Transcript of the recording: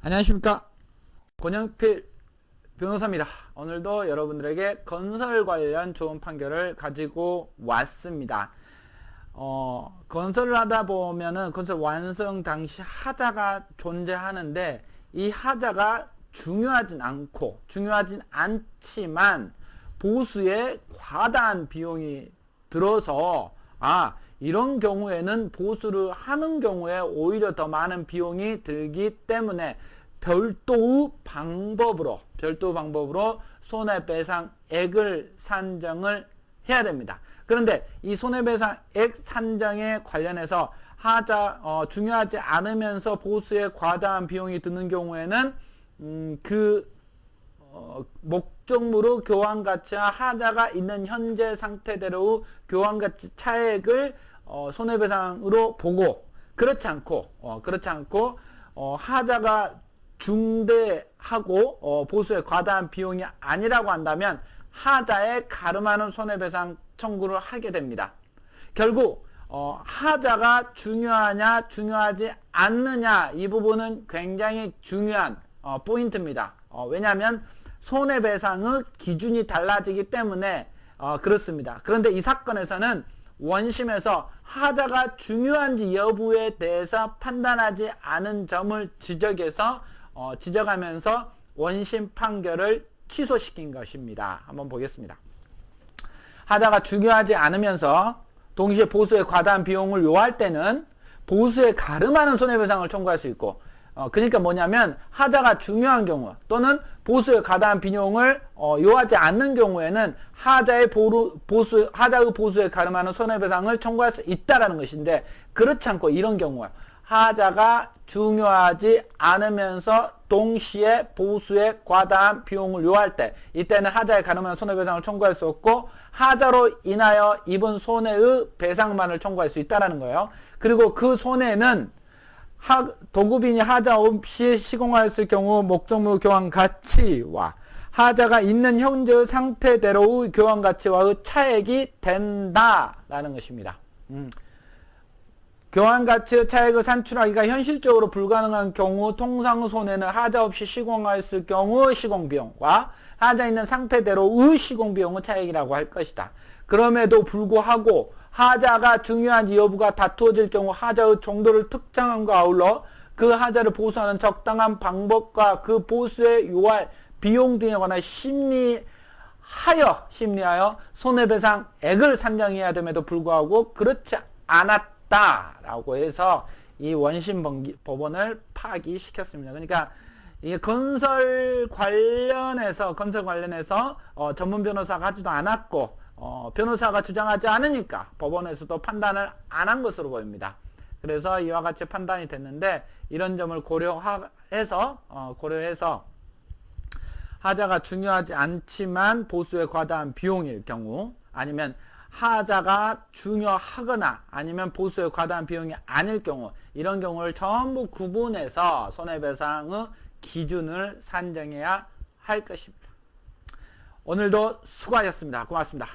안녕하십니까, 권영필 변호사입니다. 오늘도 여러분들에게 건설 관련 좋은 판결을 가지고 왔습니다. 건설을 하다 보면은 건설 완성 당시 하자가 존재하는데, 이 하자가 중요하진 않지만 보수에 과다한 비용이 들어서 이런 경우에는 보수를 하는 경우에 오히려 더 많은 비용이 들기 때문에 별도의 방법으로 손해배상액을 산정을 해야 됩니다. 그런데 이 손해배상액 산정에 관련해서 중요하지 않으면서 보수에 과다한 비용이 드는 경우에는 목적물의 교환가치와 하자가 있는 현재 상태대로의 교환가치 차액을 손해배상으로 보고, 그렇지 않고 하자가 중대하고 보수에 과다한 비용이 아니라고 한다면 하자에 가름하는 손해배상 청구를 하게 됩니다. 결국 하자가 중요하냐 중요하지 않느냐, 이 부분은 굉장히 중요한 포인트입니다. 왜냐하면 손해배상의 기준이 달라지기 때문에 그렇습니다. 그런데 이 사건에서는 원심에서 하자가 중요한지 여부에 대해서 판단하지 않은 점을 지적하면서 원심 판결을 취소시킨 것입니다. 한번 보겠습니다. 하자가 중요하지 않으면서 동시에 보수에 과다한 비용을 요할 때는 보수에 가름하는 손해배상을 청구할 수 있고, 그러니까 뭐냐면 하자가 중요한 경우 또는 보수에 과다한 비용을 요하지 않는 경우에는 하자의 보수에 가름하는 손해배상을 청구할 수 있다라는 것인데, 그렇지 않고 이런 경우야, 하자가 중요하지 않으면서 동시에 보수에 과다한 비용을 요할 때, 이때는 하자에 가름하는 손해배상을 청구할 수 없고 하자로 인하여 입은 손해의 배상만을 청구할 수 있다라는 거예요. 그리고 그 손해는 도급인이 하자 없이 시공하였을 경우 목적물 교환 가치와 하자가 있는 현재의 상태대로의 교환 가치와의 차액이 된다라는 것입니다. 교환 가치의 차액을 산출하기가 현실적으로 불가능한 경우 통상의 손해는 하자 없이 시공하였을 경우의 시공비용과 하자 있는 상태대로의 시공비용의 차액이라고 할 것이다. 그럼에도 불구하고 하자가 중요한지 여부가 다투어질 경우 하자의 정도를 특정함과 아울러 그 하자를 보수하는 적당한 방법과 그 보수에 요할 비용 등에 관한 심리하여 손해배상액을 산정해야 됨에도 불구하고 그렇지 않았다라고 해서 이 원심 법원을 파기시켰습니다. 그러니까 이게 건설 관련해서 전문 변호사가 하지도 않았고 변호사가 주장하지 않으니까 법원에서도 판단을 안 한 것으로 보입니다. 그래서 이와 같이 판단이 됐는데, 이런 점을 고려해서 하자가 중요하지 않지만 보수에 과다한 비용일 경우, 아니면 하자가 중요하거나 아니면 보수에 과다한 비용이 아닐 경우, 이런 경우를 전부 구분해서 손해배상의 기준을 산정해야 할 것입니다. 오늘도 수고하셨습니다. 고맙습니다.